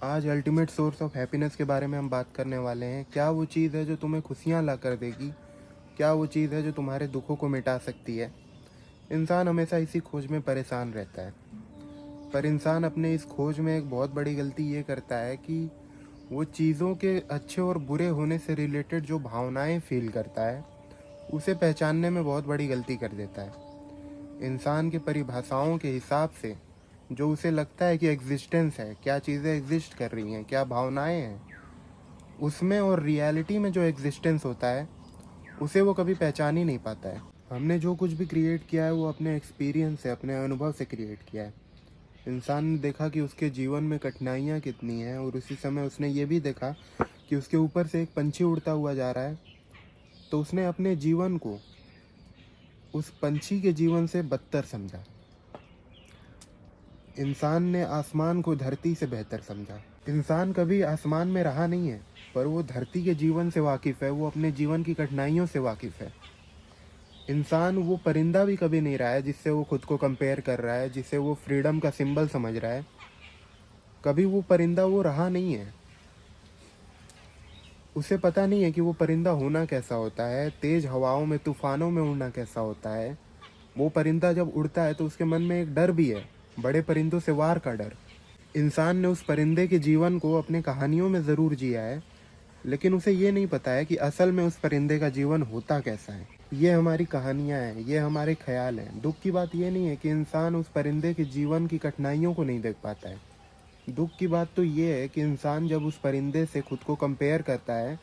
आज ultimate source of happiness के बारे में हम बात करने वाले हैं। क्या वो चीज़ है जो तुम्हें खुशियाँ ला कर देगी? क्या वो चीज़ है जो तुम्हारे दुखों को मिटा सकती है? इंसान हमेशा इसी खोज में परेशान रहता है, पर इंसान अपने इस खोज में एक बहुत बड़ी गलती ये करता है कि वो चीज़ों के अच्छे और बुरे होने से रिलेटेड जो भावनाएं फील करता है, उसे पहचानने में बहुत बड़ी गलती कर देता है। इंसान के परिभाषाओं के हिसाब से जो उसे लगता है कि एग्जिस्टेंस है, क्या चीज़ें एग्जिस्ट कर रही हैं, क्या भावनाएं हैं, उसमें और रियलिटी में जो एग्जिस्टेंस होता है, उसे वो कभी पहचान ही नहीं पाता है। हमने जो कुछ भी क्रिएट किया है वो अपने एक्सपीरियंस से, अपने अनुभव से क्रिएट किया है। इंसान ने देखा कि उसके जीवन में कठिनाइयाँ कितनी हैं, और उसी समय उसने ये भी देखा कि उसके ऊपर से एक पंछी उड़ता हुआ जा रहा है, तो उसने अपने जीवन को उस पंछी के जीवन से बदतर समझा। इंसान ने आसमान को धरती से बेहतर समझा। इंसान कभी आसमान में रहा नहीं है, पर वो धरती के जीवन से वाकिफ़ है, वो अपने जीवन की कठिनाइयों से वाकिफ़ है। इंसान वो परिंदा भी कभी नहीं रहा है जिससे वो खुद को कंपेयर कर रहा है, जिसे वो फ्रीडम का सिंबल समझ रहा है। कभी वो परिंदा वो रहा नहीं है। उसे पता नहीं है कि वो परिंदा होना कैसा होता है, तेज़ हवाओं में, तूफानों में उड़ना कैसा होता है। वो परिंदा जब उड़ता है तो उसके मन में एक डर भी है, बड़े परिंदों से वार का डर। इंसान ने उस परिंदे के जीवन को अपने कहानियों में ज़रूर जिया है, लेकिन उसे ये नहीं पता है कि असल में उस परिंदे का जीवन होता कैसा है। ये हमारी कहानियाँ हैं, ये हमारे ख्याल हैं। दुख की बात ये नहीं है कि इंसान उस परिंदे के जीवन की कठिनाइयों को नहीं देख पाता है। दुख की बात तो ये है कि इंसान जब उस परिंदे से खुद को कंपेयर करता है,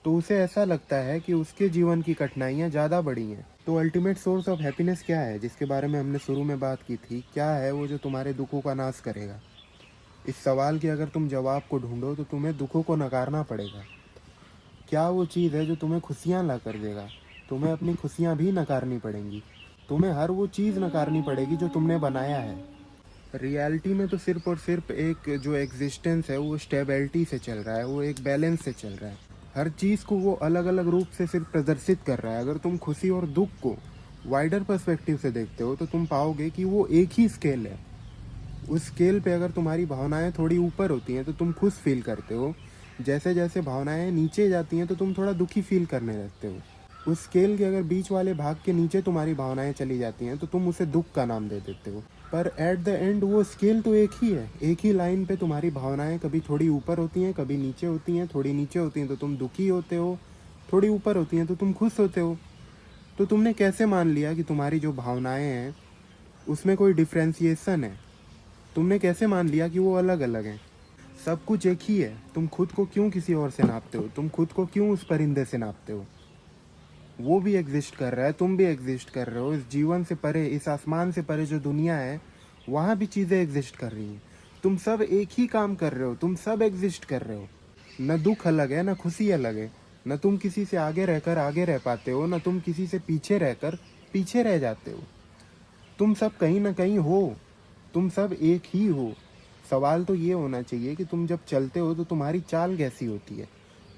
तो उसे ऐसा लगता है कि उसके जीवन की कठिनाइयाँ ज़्यादा बड़ी हैं। तो अल्टीमेट सोर्स ऑफ हैप्पीनेस क्या है, जिसके बारे में हमने शुरू में बात की थी? क्या है वो जो तुम्हारे दुखों का नाश करेगा? इस सवाल के अगर तुम जवाब को ढूंढो तो तुम्हें दुखों को नकारना पड़ेगा। क्या वो चीज़ है जो तुम्हें खुशियाँ ला कर देगा? तुम्हें अपनी खुशियाँ भी नकारनी पड़ेंगी। तुम्हें हर वो चीज़ नकारनी पड़ेगी जो तुमने बनाया है। रियलिटी में तो सिर्फ और सिर्फ एक जो एग्जिस्टेंस है वो स्टेबिलिटी से चल रहा है, वो एक बैलेंस से चल रहा है। हर चीज़ को वो अलग अलग रूप से सिर्फ प्रदर्शित कर रहा है। अगर तुम खुशी और दुख को वाइडर पर्सपेक्टिव से देखते हो तो तुम पाओगे कि वो एक ही स्केल है। उस स्केल पे अगर तुम्हारी भावनाएं थोड़ी ऊपर होती हैं तो तुम खुश फील करते हो। जैसे जैसे भावनाएं नीचे जाती हैं तो तुम थोड़ा दुखी फील करने लगते हो। उस स्केल के अगर बीच वाले भाग के नीचे तुम्हारी भावनाएं चली जाती हैं तो तुम उसे दुख का नाम दे देते हो। पर एट द एंड वो स्केल तो एक ही है। एक ही लाइन पे तुम्हारी भावनाएं कभी थोड़ी ऊपर होती हैं, कभी नीचे होती हैं। थोड़ी नीचे होती हैं तो तुम दुखी होते हो, थोड़ी ऊपर होती हैं तो तुम खुश होते हो। तो तुमने कैसे मान लिया कि तुम्हारी जो भावनाएं हैं उसमें कोई डिफ्रेंसिएशन है? तुमने कैसे मान लिया कि वो अलग अलग हैं? सब कुछ एक ही है। तुम खुद को क्यों किसी और से नापते हो? तुम खुद को क्यों उस परिंदे से नापते हो? वो भी एग्जिस्ट कर रहा है, तुम भी एग्जिस्ट कर रहे हो। इस जीवन से परे, इस आसमान से परे जो दुनिया है, वहाँ भी चीज़ें एग्जिस्ट कर रही हैं। तुम सब एक ही काम कर रहे हो, तुम सब एग्जिस्ट कर रहे हो। न दुख अलग है, न खुशी अलग है। न तुम किसी से आगे रहकर आगे रह पाते हो, न तुम किसी से पीछे रहकर पीछे रह जाते हो। तुम सब कहीं ना कहीं हो। तुम सब एक ही हो। सवाल तो ये होना चाहिए कि तुम जब चलते हो तो तुम्हारी चाल कैसी होती है?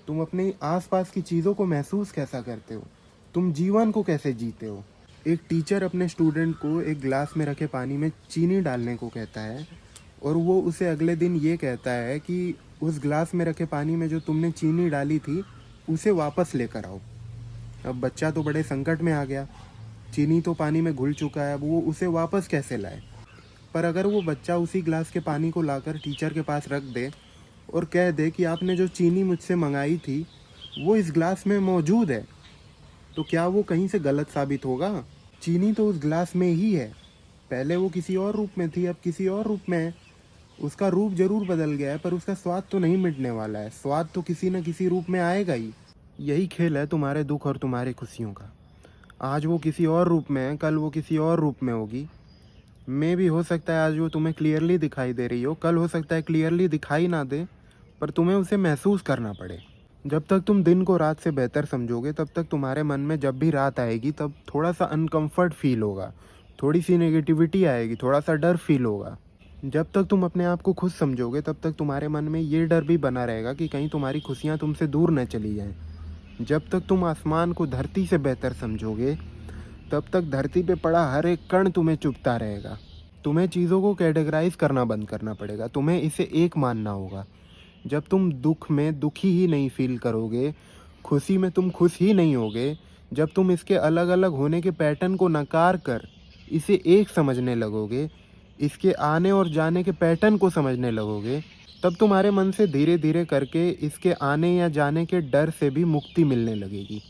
तुम अपने आसपास की चीज़ों को महसूस कैसा करते हो? तुम जीवन को कैसे जीते हो? एक टीचर अपने स्टूडेंट को एक ग्लास में रखे पानी में चीनी डालने को कहता है, और वो उसे अगले दिन ये कहता है कि उस ग्लास में रखे पानी में जो तुमने चीनी डाली थी उसे वापस लेकर आओ। अब बच्चा तो बड़े संकट में आ गया। चीनी तो पानी में घुल चुका है, अब वो उसे वापस कैसे लाए? पर अगर वो बच्चा उसी ग्लास के पानी को लाकर टीचर के पास रख दे और कह दे कि आपने जो चीनी मुझसे मंगाई थी वो इस ग्लास में मौजूद है, तो क्या वो कहीं से गलत साबित होगा? चीनी तो उस ग्लास में ही है। पहले वो किसी और रूप में थी, अब किसी और रूप में है। उसका रूप जरूर बदल गया है, पर उसका स्वाद तो नहीं मिटने वाला है। स्वाद तो किसी न किसी रूप में आएगा ही। यही खेल है तुम्हारे दुख और तुम्हारी खुशियों का। आज वो किसी और रूप में है, कल वो किसी और रूप में होगी। मे भी हो सकता है आज वो तुम्हें क्लियरली दिखाई दे रही हो, कल हो सकता है क्लियरली दिखाई ना दे, पर तुम्हें उसे महसूस करना पड़े। जब तक तुम दिन को रात से बेहतर समझोगे, तब तक तुम्हारे मन में जब भी रात आएगी तब थोड़ा सा अनकंफर्ट फील होगा, थोड़ी सी नेगेटिविटी आएगी, थोड़ा सा डर फील होगा। जब तक तुम अपने आप को खुश समझोगे तब तक तुम्हारे मन में ये डर भी बना रहेगा कि कहीं तुम्हारी खुशियाँ तुमसे दूर न चली जाएं। जब तक तुम आसमान को धरती से बेहतर समझोगे तब तक धरती पे पड़ा हर एक कण तुम्हें चुभता रहेगा। तुम्हें चीज़ों को कैटेगराइज करना बंद करना पड़ेगा, तुम्हें इसे एक मानना होगा। जब तुम दुख में दुखी ही नहीं फील करोगे, खुशी में तुम खुश ही नहीं होगे, जब तुम इसके अलग अलग होने के पैटर्न को नकार कर इसे एक समझने लगोगे, इसके आने और जाने के पैटर्न को समझने लगोगे, तब तुम्हारे मन से धीरे धीरे करके इसके आने या जाने के डर से भी मुक्ति मिलने लगेगी।